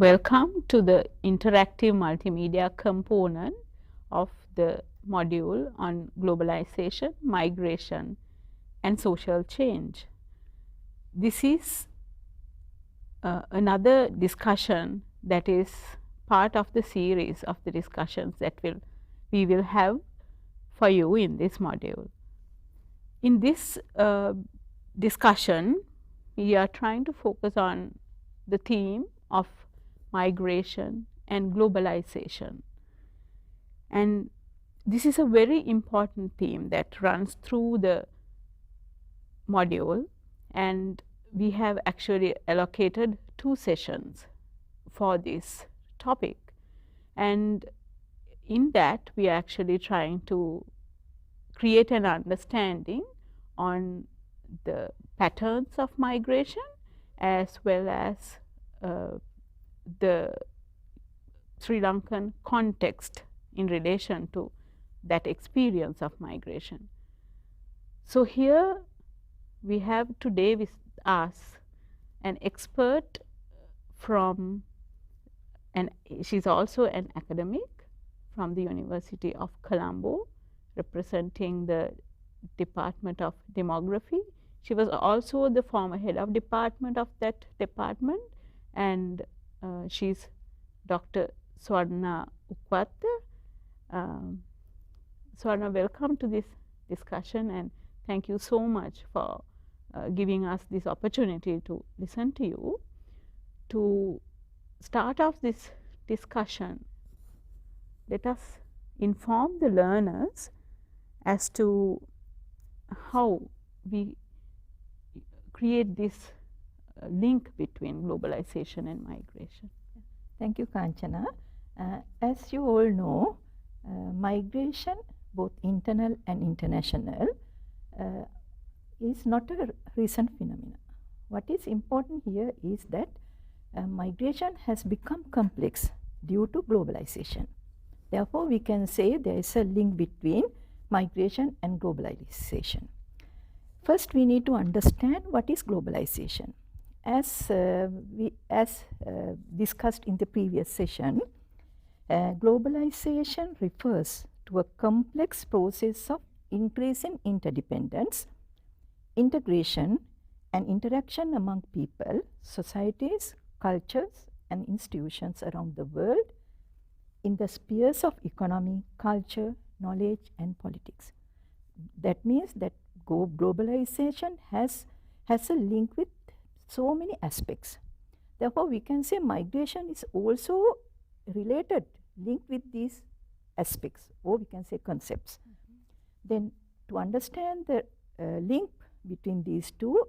Welcome to the interactive multimedia component of the module on globalization, migration, and social change. This is another discussion that is part of the series of the discussions that we will have for you in this module. In this discussion, we are trying to focus on the theme of migration and globalization. And this is a very important theme that runs through the module, and we have actually allocated 2 sessions for this topic. And in that, we are actually trying to create an understanding on the patterns of migration as well as the Sri Lankan context in relation to that experience of migration. So here we have today with us an expert from, and she's also an academic from the University of Colombo, representing the Department of Demography. She was also the former head of department of that department, and she's Dr. Swarna Ukwatta. Swarna, welcome to this discussion, and thank you so much for giving us this opportunity to listen to you. To start off this discussion, let us inform the learners as to how we create this link between globalization and migration. Thank you, Kanchana. As you all know, migration, both internal and international, is not a recent phenomenon. What is important here is that migration has become complex due to globalization. Therefore, we can say there is a link between migration and globalization. First, we need to understand what is globalization. As discussed in the previous session, globalization refers to a complex process of increasing interdependence, integration, and interaction among people, societies, cultures, and institutions around the world in the spheres of economy, culture, knowledge, and politics. That means that globalization has a link with so many aspects. Therefore, we can say migration is also related, linked with these aspects, or we can say concepts. Then, to understand the link between these two,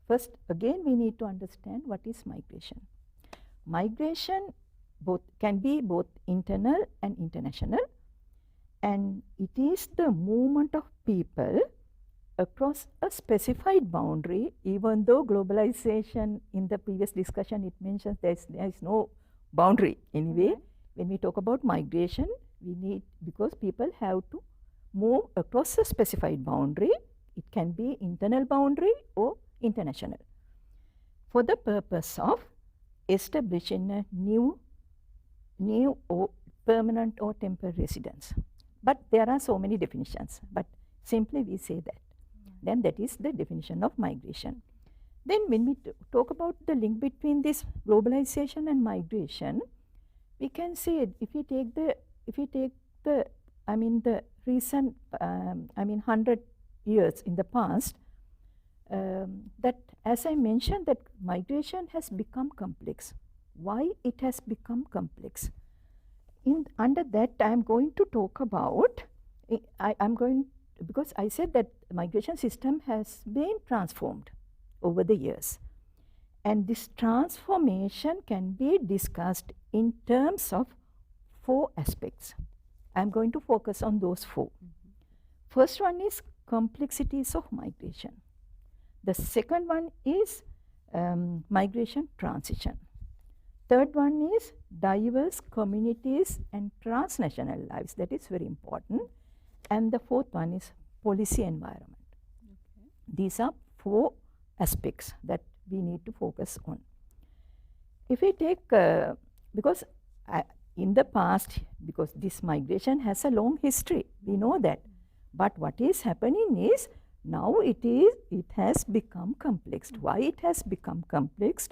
first again we need to understand what is migration. Migration can be both internal and international, and it is the movement of people across a specified boundary. Even though globalization, in the previous discussion it mentions there is no boundary anyway. When we talk about migration, we need, because people have to move across a specified boundary. It can be internal boundary or international, for the purpose of establishing a new or permanent or temporary residence. But there are so many definitions, but simply we say that. Then that is the definition of migration. Then when we talk about the link between this globalization and migration, we can say, if we take the recent 100 years in the past, that, as I mentioned, that migration has become complex. Why it has become complex? Under that, I am going to talk about, because I said that migration system has been transformed over the years, and this transformation can be discussed in terms of 4 aspects. I am going to focus on those 4. First one is complexities of migration. The second one is migration transition. Third one is diverse communities and transnational lives. That is very important. And the fourth one is policy environment. Okay. These are 4 aspects that we need to focus on. If we take because in the past, because this migration has a long history, we know that. But what is happening is now it has become complex. Why it has become complex?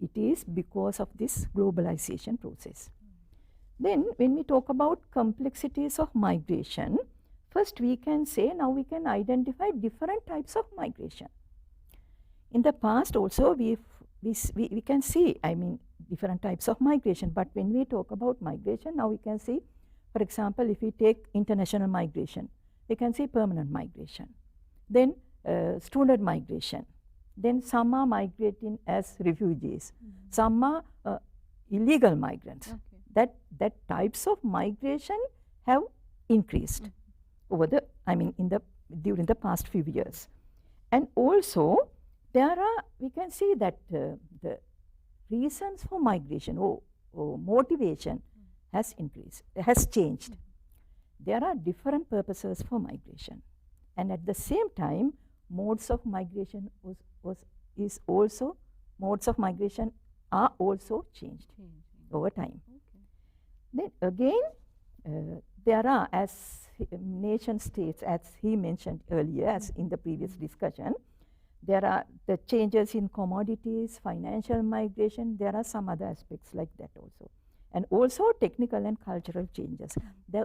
It is because of this globalization process. Then when we talk about complexities of migration, first we can say now we can identify different types of migration. In the past also we can see, I mean, different types of migration. But when we talk about migration, now we can see, for example, if we take international migration, we can see permanent migration. Then student migration. Then some are migrating as refugees. Some are illegal migrants. Okay. That types of migration have increased over the, I mean, during the past few years. And also there are, we can see that the reasons for migration or motivation has increased, has changed. There are different purposes for migration, and at the same time modes of migration are also changed over time. Okay. Then again there are, as nation states, as he mentioned earlier, as in the previous discussion, there are the changes in commodities, financial migration, there are some other aspects like that also. And also technical and cultural changes.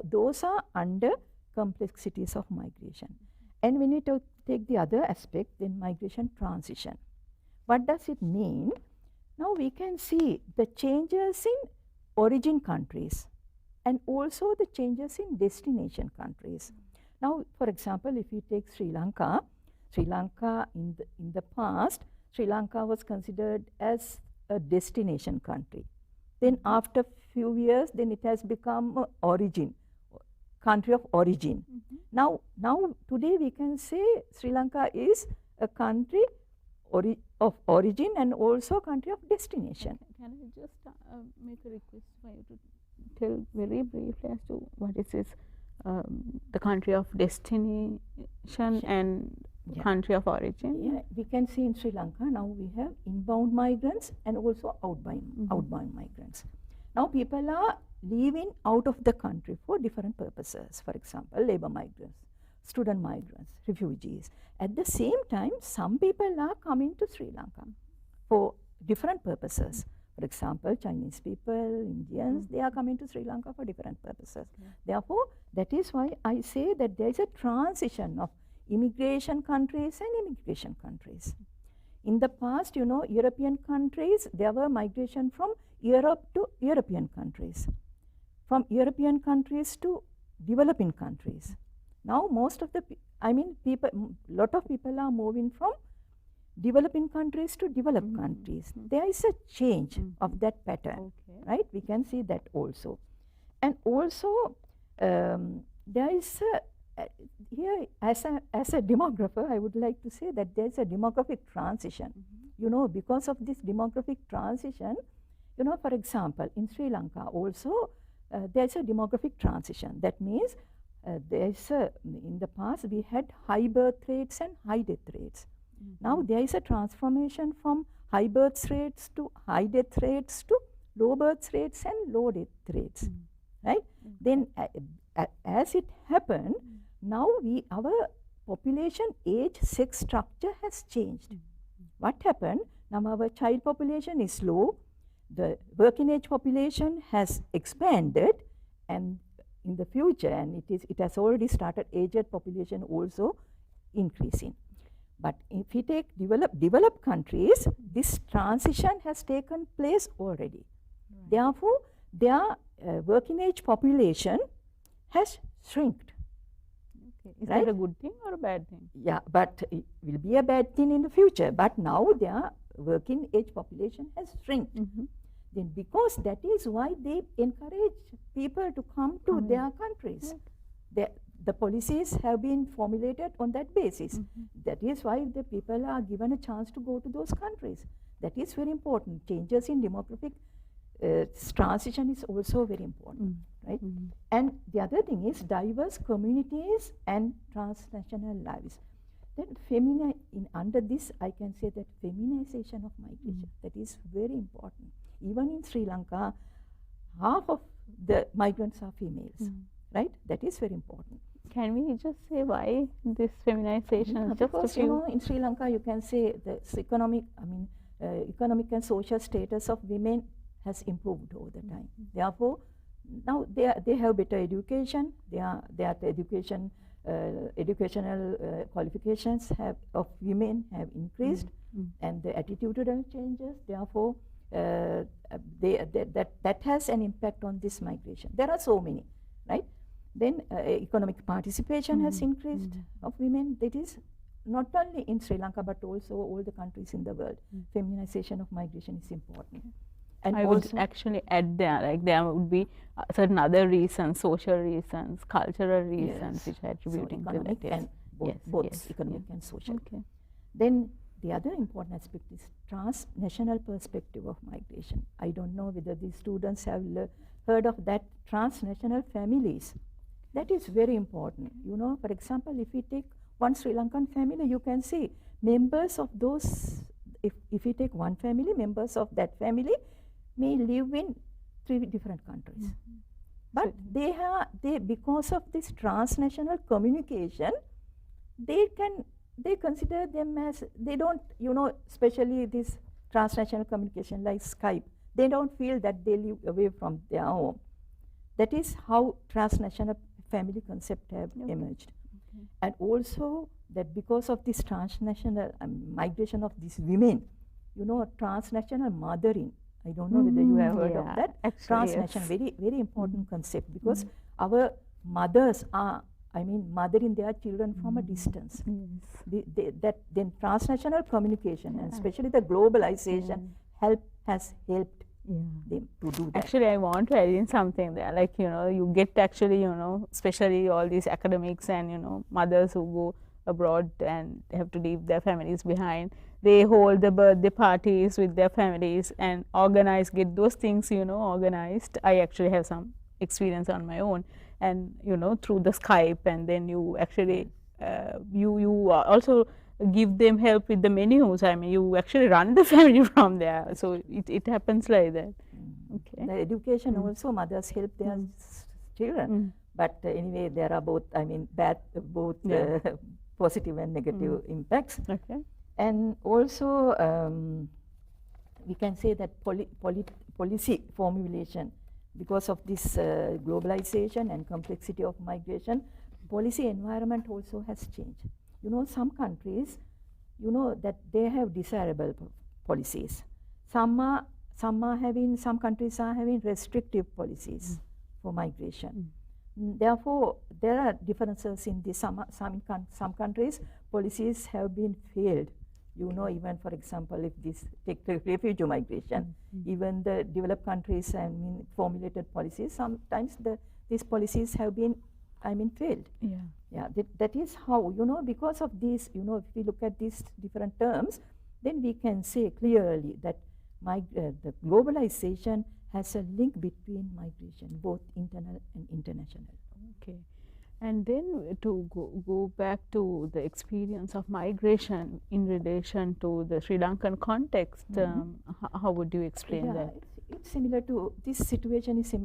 Those are under complexities of migration. And when we take the other aspect, then migration transition. What does it mean? Now we can see the changes in origin countries and also the changes in destination countries. Now, for example, if we take Sri Lanka in the past, Sri Lanka was considered as a destination country. Then after few years, then it has become country of origin. Now today we can say Sri Lanka is a country of origin and also country of destination. Can I just make a request for you to tell very briefly as to what is this, the country of destination and country of origin? Yeah, we can see in Sri Lanka now we have inbound migrants and also outbound migrants. Now people are leaving out of the country for different purposes. For example, labor migrants, student migrants, refugees. At the same time, some people are coming to Sri Lanka for different purposes. For example, Chinese people, Indians, they are coming to Sri Lanka for different purposes. Therefore, that is why I say that there is a transition of immigration countries and immigration countries. In the past, you know, European countries, there were migration from Europe to European countries, from European countries to developing countries. Now most of the, lot of people are moving from developing countries to developed countries. There is a change of that pattern, right? We can see that also. And also there is here, as a demographer, I would like to say that there is a demographic transition. You know, because of this demographic transition, you know, for example, in Sri Lanka also, there is a demographic transition. That means there is in the past we had high birth rates and high death rates. Now there is a transformation from high birth rates to high death rates to low birth rates and low death rates, right? Then as it happened, now our population age sex structure has changed. What happened? Now our child population is low, the working age population has expanded, and in the future, and it has already started, aged population also increasing. But if we take developed countries, this transition has taken place already. Therefore, their working age population has shrinked. Is that a good thing or a bad thing? Yeah, but it will be a bad thing in the future. But now their working age population has shrinked. Then because that is why they encourage people to come to their countries. The policies have been formulated on that basis. That is why the people are given a chance to go to those countries. That is very important. Changes in demographic transition is also very important, right? And the other thing is diverse communities and transnational lives. Then under this, I can say that feminization of migration, that is very important. Even in Sri Lanka, half of the migrants are females, right? That is very important. Can we just say why this feminization? Yeah, Just because in Sri Lanka you can say the economic, economic and social status of women has improved over the time. Therefore, now they have better education. Their educational qualifications of women have increased, and the attitudinal changes. Therefore, that has an impact on this migration. There are so many, right? Then economic participation has increased of women. That is not only in Sri Lanka but also all the countries in the world. Feminization of migration is important. And I would actually add there, like there would be certain other reasons, social reasons, cultural reasons, which are attributing to that. And both economic and social. Okay. Then the other important aspect is transnational perspective of migration. I don't know whether these students have heard of that, transnational families. That is very important. You know, for example, if we take one Sri Lankan family, you can see members of those, if we take one family, members of that family may live in 3 different countries. But they because of this transnational communication, they consider them as, they don't, you know, especially this transnational communication like Skype, they don't feel that they live away from their home. That is how transnational family concept have emerged. And also that because of this transnational migration of these women, you know, transnational mothering, I don't know whether you have heard of that. Actually, transnational, very, very important concept, because our mothers are, mothering their children from a distance. Then transnational communication, and especially the globalization, has helped them to do that. Actually, I want to add in something there. Like, you know, you get actually, you know, especially all these academics and, you know, mothers who go abroad and have to leave their families behind. They hold the birthday parties with their families and organize, get those things, you know, organized. I actually have some experience on my own, and, you know, through the Skype, and then you actually, you also give them help with the menus. I mean, you actually run the family from there. So it happens like that. Okay. The education also, mothers help their children. But anyway, there are both, both positive and negative impacts. Okay. And also, we can say that policy formulation, because of this globalization and complexity of migration, policy environment also has changed. You know, some countries, you know, that they have desirable policies. Some countries are having restrictive policies for migration. Therefore, there are differences in the some countries, policies have been failed. You know, even for example, if this take refugee migration, even the developed countries, formulated policies, sometimes these policies have been, failed. Yeah, that is how, you know, because of this, you know, if we look at these different terms, then we can say clearly that the globalization has a link between migration, both internal and international. Okay. And then to go back to the experience of migration in relation to the Sri Lankan context, how would you explain that? It's similar to, this situation is,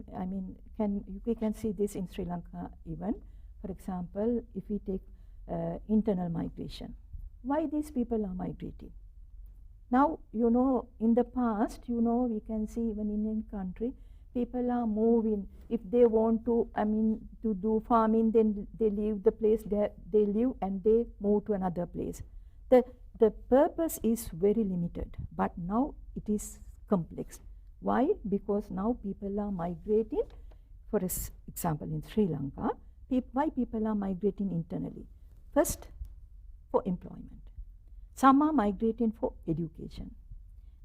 we can see this in Sri Lanka even. For example, if we take internal migration, why these people are migrating? Now, you know, in the past, you know, we can see even in Indian country, people are moving. If they want to, to do farming, then they leave the place they live and they move to another place. The purpose is very limited, but now it is complex. Why? Because now people are migrating. For example, in Sri Lanka, why people are migrating internally? First, for employment. Some are migrating for education.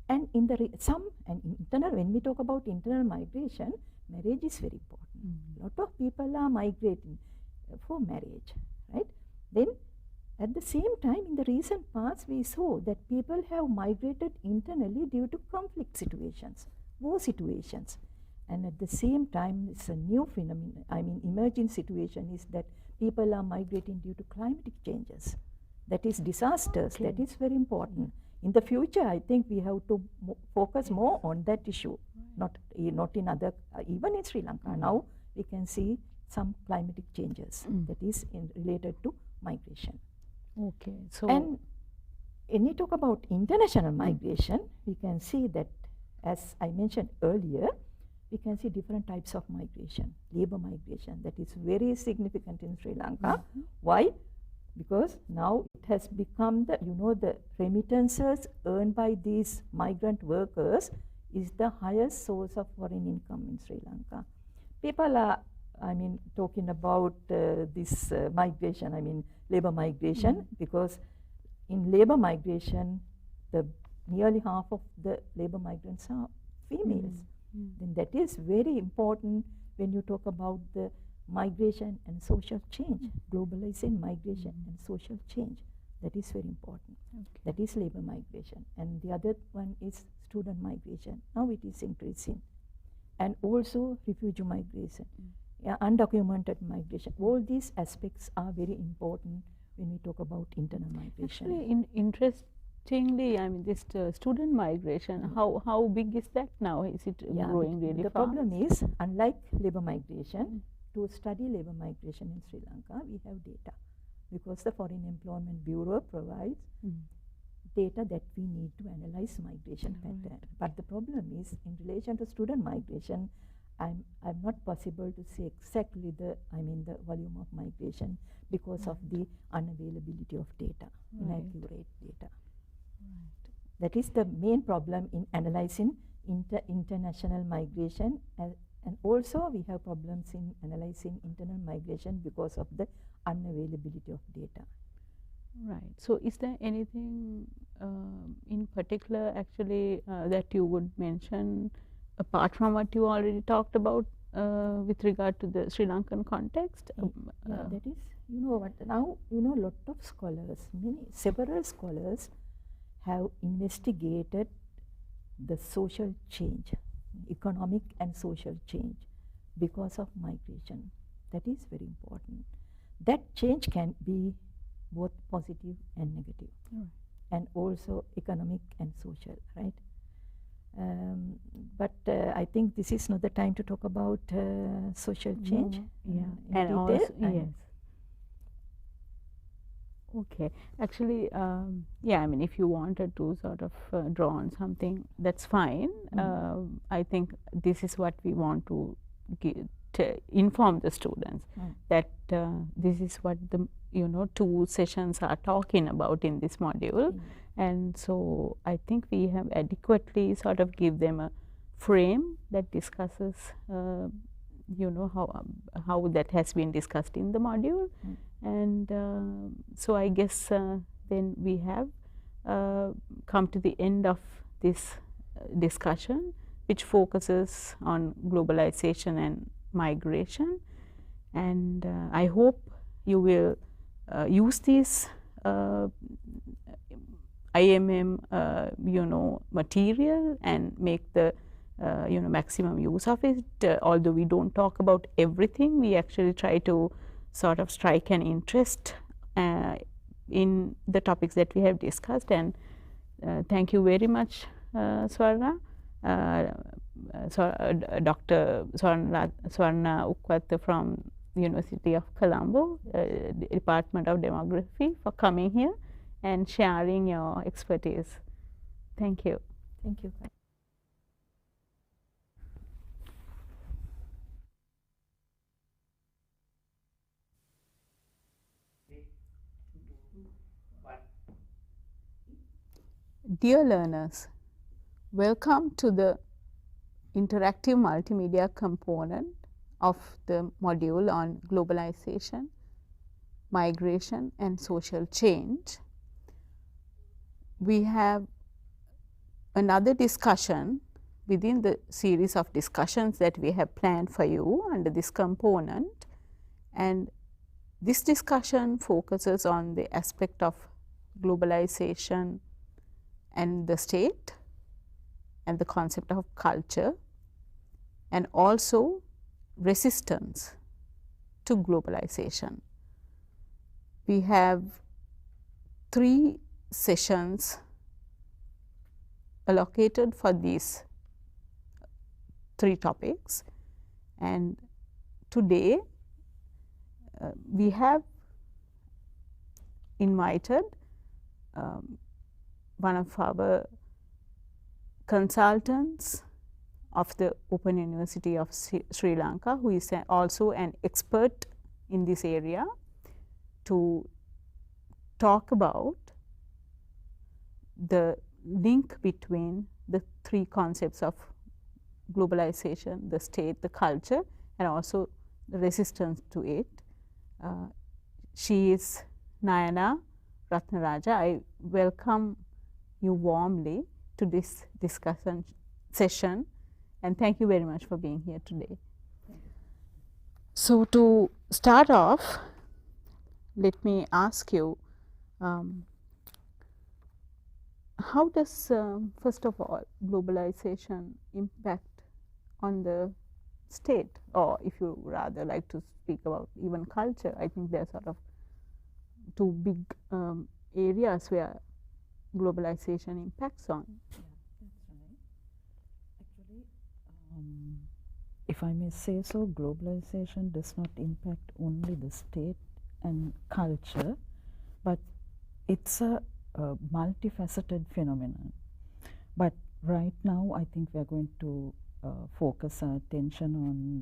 And in the internal, when we talk about internal migration, marriage is very important. A lot of people are migrating for marriage, right? Then at the same time, in the recent past, we saw that people have migrated internally due to conflict situations, war situations. And at the same time, it's a new phenomenon, emerging situation is that people are migrating due to climatic changes. That is disasters. That is very important. In the future, I think we have to focus more on that issue. not in other, even in Sri Lanka. Now we can see some climatic changes that is related to migration. Okay. So and when we talk about international migration, we can see that, as I mentioned earlier, we can see different types of migration. Labor migration, that is very significant in Sri Lanka. Why? Because now it has become the, the remittances earned by these migrant workers is the highest source of foreign income in Sri Lanka. People are, talking about this migration, labor migration, because in labor migration, nearly half of the labor migrants are females. Then that is very important when you talk about the migration and social change, globalization, migration and social change. That is very important. That is labor migration. And the other one is student migration. Now it is increasing. And also refugee migration, undocumented migration. All these aspects are very important when we talk about internal migration. Actually, interestingly, this student migration, how big is that now? Is it growing really fast? The problem is, unlike labor migration, to study labor migration in Sri Lanka, we have data, because the Foreign Employment Bureau provides data that we need to analyze migration pattern. But the problem is, in relation to student migration, I'm not possible to say exactly the volume of migration because of the unavailability of data, inaccurate data. That is the main problem in analyzing international migration, and also we have problems in analyzing internal migration because of the unavailability of data. Right. So is there anything in particular actually that you would mention apart from what you already talked about with regard to the Sri Lankan context? That is, now, lot of scholars, several scholars have investigated the social change, economic and social change because of migration. That is very important. That change can be both positive and negative, and also economic and social, right? But I think this is not the time to talk about social change. In detail. Also, yes. Okay. Actually, if you wanted to sort of draw on something, that's fine. I think this is what we want to inform the students, that this is what the 2 sessions are talking about in this module. And so I think we have adequately sort of give them a frame that discusses how that has been discussed in the module. And so I guess then we have come to the end of this discussion, which focuses on globalization and migration. And I hope you will use this IMM material and make the maximum use of it. Although we don't talk about everything, we actually try to sort of strike an interest in the topics that we have discussed. And thank you very much, Swarna. Dr. Swarna Ukwat from the University of Colombo, Department of Demography, for coming here and sharing your expertise. Thank you. Thank you. Dear learners, welcome to the interactive multimedia component of the module on globalization, migration and social change. We have another discussion within the series of discussions that we have planned for you under this component, and this discussion focuses on the aspect of globalization and the state and the concept of culture, and also resistance to globalization. We have 3 sessions allocated for this three topics. And today we have invited one of our consultants of the Open University of Sri Lanka, who is also an expert in this area, to talk about the link between the three concepts of globalization, the state, the culture, and also the resistance to it. She is Nayana Ratnaraja. I welcome you warmly to this discussion session, and thank you very much for being here today. So to start off, let me ask you, how does, first of all, globalization impact on the state, or if you rather like to speak about even culture? I think there are sort of two big areas where globalization impacts on. Yeah, that's right. Actually, if I may say so, globalization does not impact only the state and culture, but it's a multifaceted phenomenon. But right now, I think we are going to focus our attention on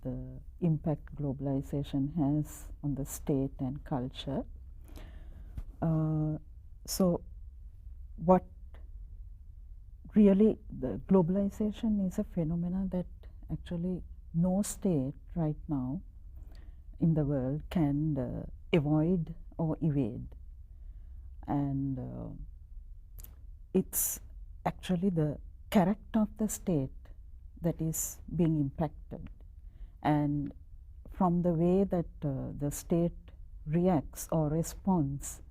the impact globalization has on the state and culture. So what really, the globalization is a phenomenon that actually no state right now in the world can avoid or evade. And it's actually the character of the state that is being impacted. And from the way that the state reacts or responds